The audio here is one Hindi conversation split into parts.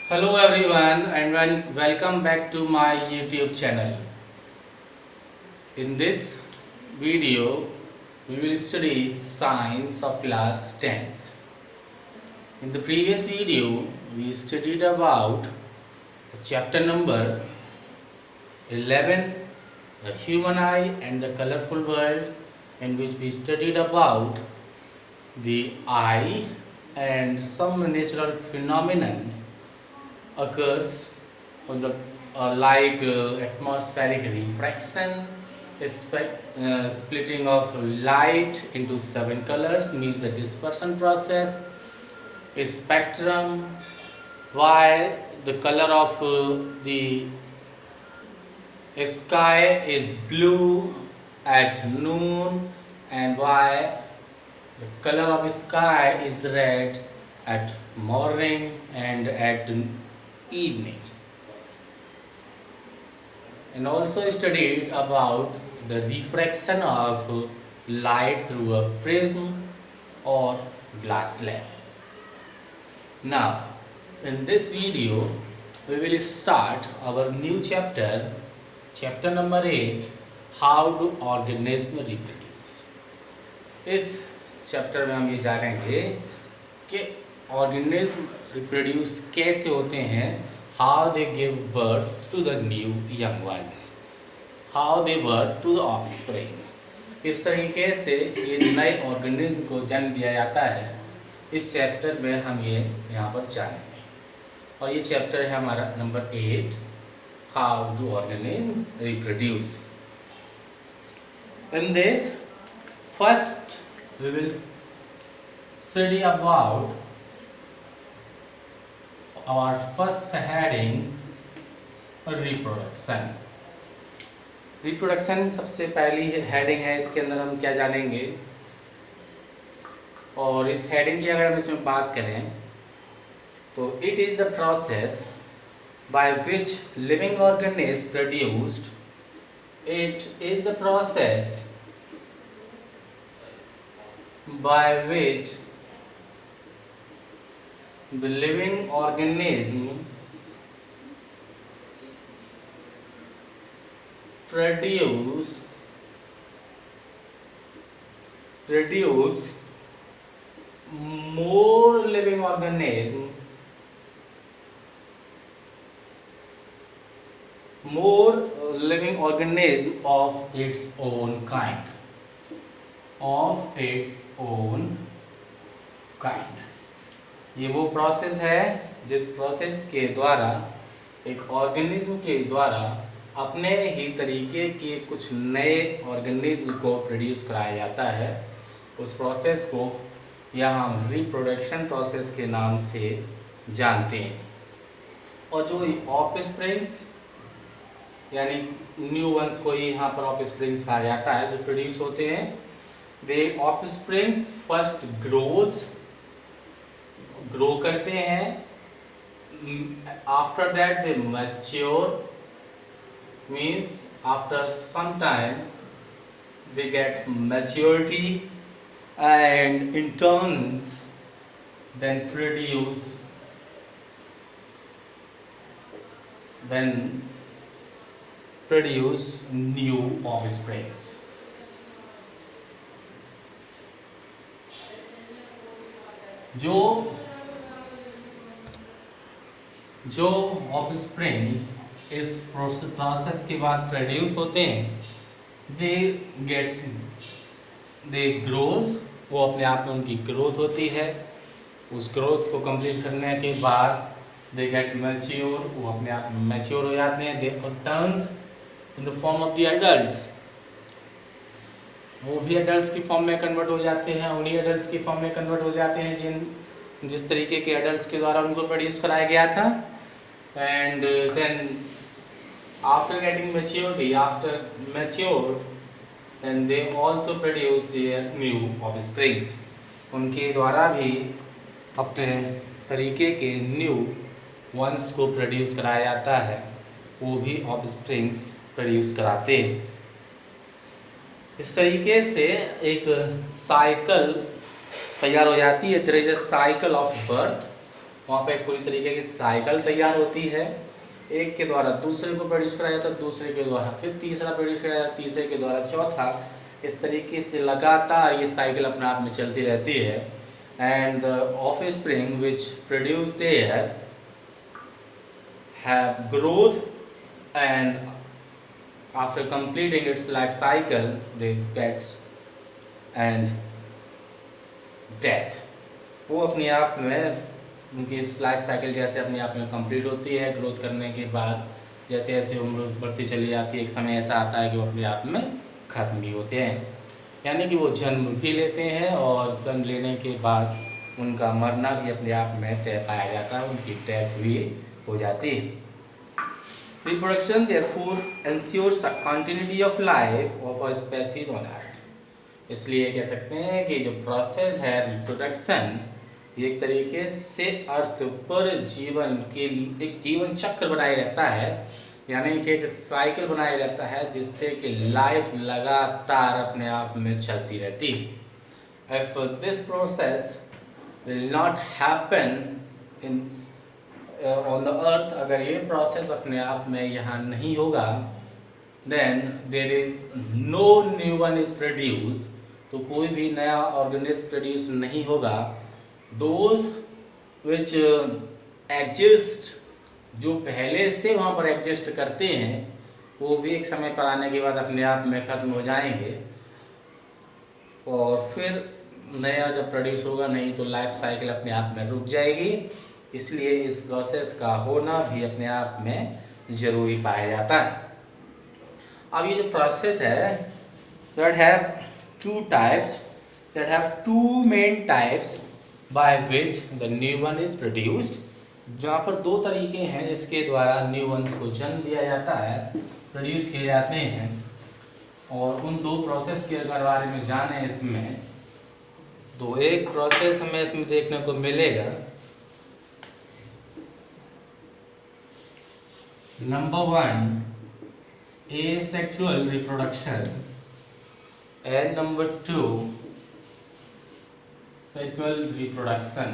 Hello everyone and welcome back to my YouTube channel. In this video, we will study science of class 10th. In the previous video, we studied about the chapter number 11, the human eye and the colorful world, in which we studied about the eye and some natural phenomena occurs on the atmospheric refraction, splitting of light into seven colors means the dispersion process, a spectrum, why the color of the sky is blue at noon, and why the color of sky is red at morning and at evening. And also studied about the refraction of light through a prism or glass slab. Now, in this video, we will start our new chapter, chapter number 8, how do organism reproduce. इस चैप्टर में हम ये जानेंगे कि ऑर्गेनिज्म रिप्रोड्यूस कैसे होते हैं, how they give birth to the new young ones, how they birth to the offsprings, किस तरीके से ये नए ऑर्गेनिज्म को जन्म दिया जाता है, इस चैप्टर में हम ये यहाँ पर जानेंगे। और ये चैप्टर है हमारा number 8, how do organism reproduce. In this first we will study about our first heading, reproduction. Reproduction सबसे पहली हेडिंग है, इसके अंदर हम क्या जानेंगे। और इस हेडिंग की अगर हम इसमें बात करें तो it is the process by which living organism produced, it is the process by which the living organism produce more living organism, of its own kind, ये वो प्रोसेस है जिस प्रोसेस के द्वारा एक ऑर्गेनिज्म के द्वारा अपने ही तरीके के कुछ नए ऑर्गेनिज्म को प्रोड्यूस कराया जाता है। उस प्रोसेस को यहाँ हम रिप्रोडक्शन प्रोसेस के नाम से जानते हैं। और जो ऑफस्प्रिंग्स यानी न्यू वंस को ही यहाँ पर ऑफस्प्रिंग्स कहा जाता है, जो प्रोड्यूस होते हैं, दे ऑफस्प्रिंग्स फर्स्ट ग्रो करते हैं, after that they mature, means after some time they get maturity and in turns then produce new offsprings. जो ऑफस्प्रिंग इस प्रोसेस के बाद प्रोड्यूस होते हैं, दे ग्रोज, वो अपने आप में उनकी ग्रोथ होती है। उस ग्रोथ को कंप्लीट करने के बाद दे गेट मैच्योर, वो अपने आप मैच्योर हो जाते हैं। They turns in the form of the adults, वो भी एडल्ट्स की फॉर्म में कन्वर्ट हो जाते हैं, उन्हीं एडल्ट्स की फॉर्म में कन्वर्ट हो जाते हैं जिस तरीके के एडल्ट्स के द्वारा उनको प्रोड्यूस कराया गया था। And then after getting maturity, after mature, then they also produce their new offsprings, उनके द्वारा भी अपने तरीके के न्यू वंस को प्रोड्यूस कराया जाता है, वो भी ऑफस्प्रिंग्स प्रोड्यूस कराते हैं। इस तरीके से एक साइकिल तैयार हो जाती है। There is a cycle of birth, वहाँ पे पूरी तरीके की साइकिल तैयार होती है। एक के द्वारा दूसरे को प्रोड्यूस कराया जाता है, दूसरे के द्वारा फिर तीसरा प्रोड्यूस कराया जाता है, तीसरे के द्वारा चौथा। इस तरीके से लगातार ये साइकिल अपने आप में चलती रहती है। And the offspring which produce their have growth, and after completing its life cycle they get and death। वो अपने आप में उनकी लाइफ साइकिल जैसे अपने आप में कंप्लीट होती है ग्रोथ करने के बाद, जैसे जैसे उम्र बढ़ती चली जाती है, एक समय ऐसा आता है कि वो अपने आप में ख़त्म भी होते हैं। यानी कि वो जन्म भी लेते हैं और जन्म लेने के बाद उनका मरना भी अपने आप में तय पाया जाता है, उनकी डेथ भी हो जाती है। Reproduction therefore ensures the continuity of life of a species on Earth। इसलिए कह सकते हैं कि जो प्रोसेस है रिप्रोडक्शन, ये एक तरीके से अर्थ पर जीवन के लिए एक जीवन चक्र बनाए रहता है, यानी कि एक साइकिल बनाया रहता है जिससे कि लाइफ लगातार अपने आप में चलती रहती है। If this process will not happen in on the earth, अगर ये प्रोसेस अपने आप में यहाँ नहीं होगा, then there is no new one is produced, तो कोई भी नया ऑर्गेनिज्म प्रोड्यूस नहीं होगा। Those which exist, जो पहले से वहाँ पर एग्जिस्ट करते हैं, वो भी एक समय पर आने के बाद अपने आप में ख़त्म हो जाएंगे और फिर नया जब प्रोड्यूस होगा नहीं तो लाइफ साइकिल अपने आप में रुक जाएगी। इसलिए इस प्रोसेस का होना भी अपने आप में ज़रूरी पाया जाता है। अब ये जो प्रोसेस है that have two types, that have two main types by which the new one is produced। जहाँ पर दो तरीके हैं जिसके द्वारा न्यू वन को जन्म दिया जाता है, प्रोड्यूस किए जाते हैं, और उन दो प्रोसेस के बारे में जाने इसमें, तो एक प्रोसेस हमें इसमें देखने को मिलेगा, number 1 asexual reproduction and number 2 sexual reproduction.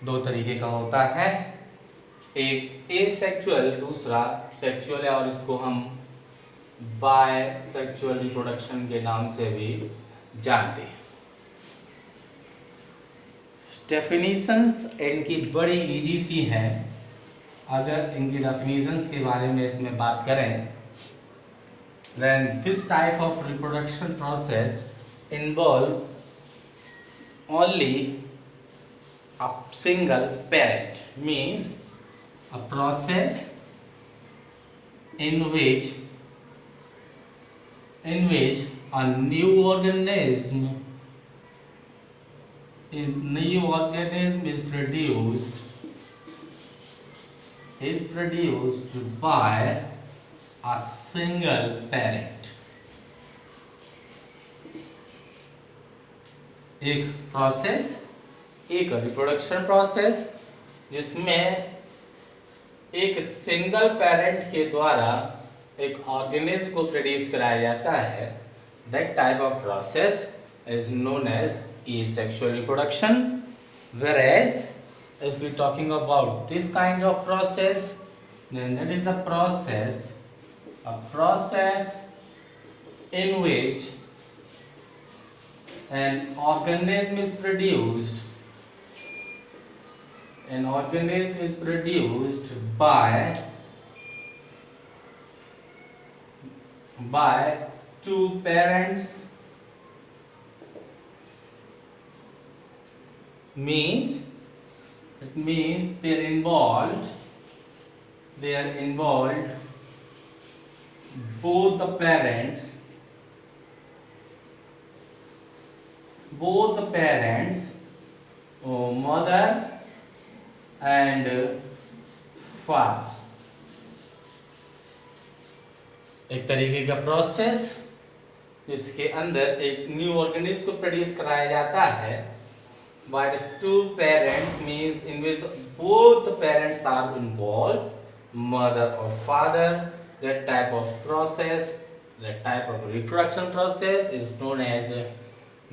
दो तरीके का होता है, एक एसेक्सुअल, दूसरा सेक्सुअल है, और इसको हम बायसेक्सुअल रिप्रोडक्शन के नाम से भी जानते हैं। डेफिनेशंस इनकी बड़ी इजी सी है। अगर इनकी डेफिनेशंस के बारे में इसमें बात करें, then this type of reproduction process involve only a single parent, means a process in which a new organism is produced by a single parent। एक प्रोसेस, एक रिप्रोडक्शन प्रोसेस जिसमें एक सिंगल पेरेंट के द्वारा एक ऑर्गेनिज्म को प्रोड्यूस कराया जाता है, that type of process is known as asexual reproduction। Whereas if we talking about this kind of process, then that is a process in which an organism is produced by two parents, means they are involved both the parents mother and father। एक तरीके का प्रोसेस जिसके अंदर एक न्यू ऑर्गेनिज्म को प्रोड्यूस कराया जाता है by the two parents, means in which both the parents are involved, mother or father। That type of process, that type of reproduction process is known as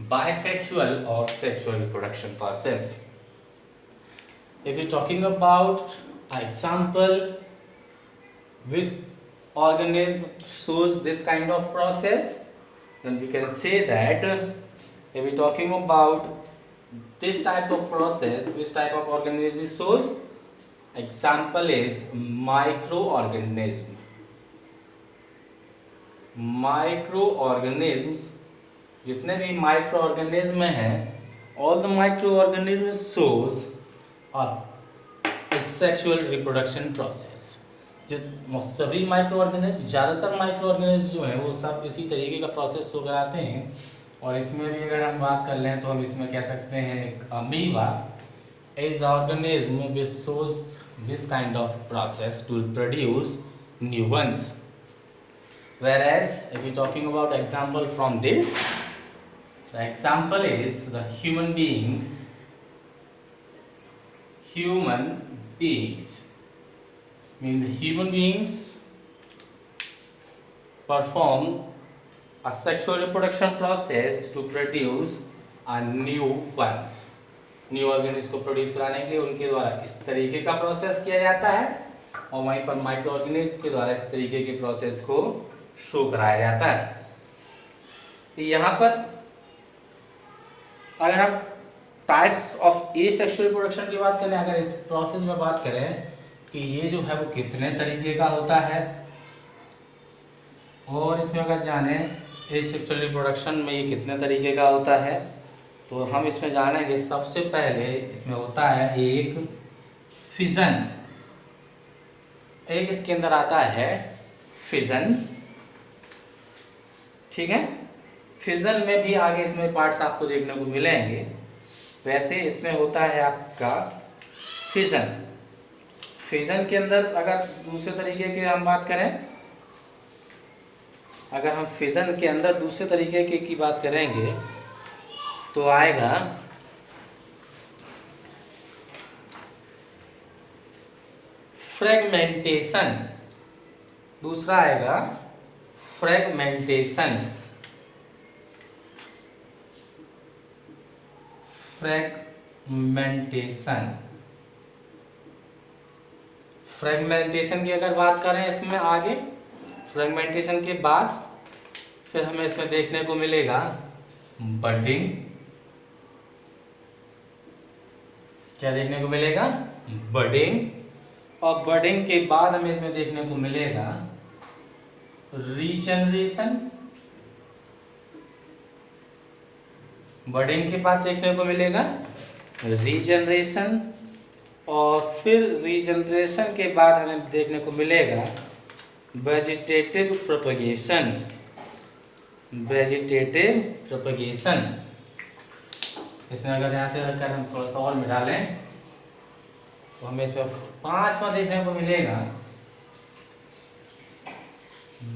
bisexual or sexual reproduction process। If you're talking about an example which organism shows this kind of process, then we can say that if we're talking about this type of process, which type of organism shows, example is microorganism. Microorganisms, जितने भी माइक्रो ऑर्गेनिज्म हैं, all the micro organism shows a sexual reproduction process. सभी माइक्रो ऑर्गेनिज्म, ज़्यादातर माइक्रो ऑर्गेनिज्म जो है वो सब इसी तरीके का प्रोसेस शो कराते हैं। और इसमें भी अगर हम बात कर लें तो हम इसमें कह सकते हैं amoeba is organism which shows this kind of process to produce new ones. Whereas if you're talking about example from this, the example is the human beings mean the human beings perform a sexual reproduction process to produce a new ones। New organism को प्रोड्यूस कराने के लिए उनके द्वारा इस तरीके का प्रोसेस किया जाता है, और वहीं पर माइक्रो ऑर्गेनिज्म के द्वारा इस तरीके के प्रोसेस को शो कराया जाता है। यहाँ पर अगर हम टाइप्स ऑफ एसेक्सुअल रिप्रोडक्शन की बात करें, अगर इस प्रोसेस में बात करें कि ये जो है वो कितने तरीके का होता है, और इसमें अगर जाने एसेक्सुअल रिप्रोडक्शन में ये कितने तरीके का होता है, तो हम इसमें जानेंगे। सबसे पहले इसमें होता है एक फिजन। एक इसके अंदर आता है फिजन, ठीक है। फिजन में भी आगे इसमें पार्ट्स आपको देखने को मिलेंगे। वैसे इसमें होता है आपका फिजन। फिजन के अंदर अगर दूसरे तरीके की हम बात करें, अगर हम फिजन के अंदर दूसरे तरीके की बात करेंगे तो आएगा फ्रेगमेंटेशन। दूसरा आएगा फ्रेगमेंटेशन। फ्रेगमेंटेशन की अगर बात करें इसमें आगे, फ्रेगमेंटेशन के बाद फिर हमें इसमें देखने को मिलेगा बडिंग। क्या देखने को मिलेगा? बडिंग। और बडिंग के बाद हमें इसमें देखने को मिलेगा रीजनरेशन। बडिंग के बाद देखने को मिलेगा रीजनरेशन, और फिर रीजनरेशन के बाद हमें देखने को मिलेगा वेजिटेटिव प्रोपगेशन। Vegetative propagation. इसमें अगर यहाँ से रखकर हम थोड़ा सा और मिटा लें तो हमें इसमें पांचवा देखने को मिलेगा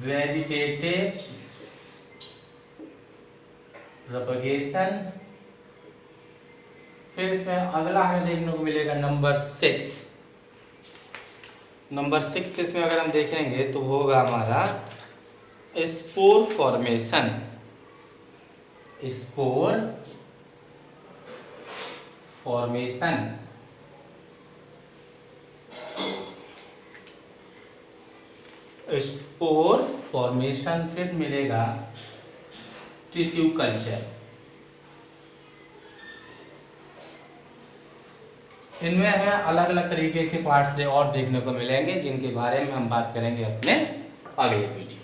वेजिटेटिव प्रोपगेशन। फिर इसमें अगला हमें देखने को मिलेगा नंबर 6। नंबर 6 इसमें अगर हम देखेंगे तो होगा हमारा spore formation. Spore formation. Spore formation. फिर मिलेगा टिश्यू कल्चर। इनमें हमें अलग अलग तरीके के पार्ट्स और देखने को मिलेंगे, जिनके बारे में हम बात करेंगे अपने अगले वीडियो।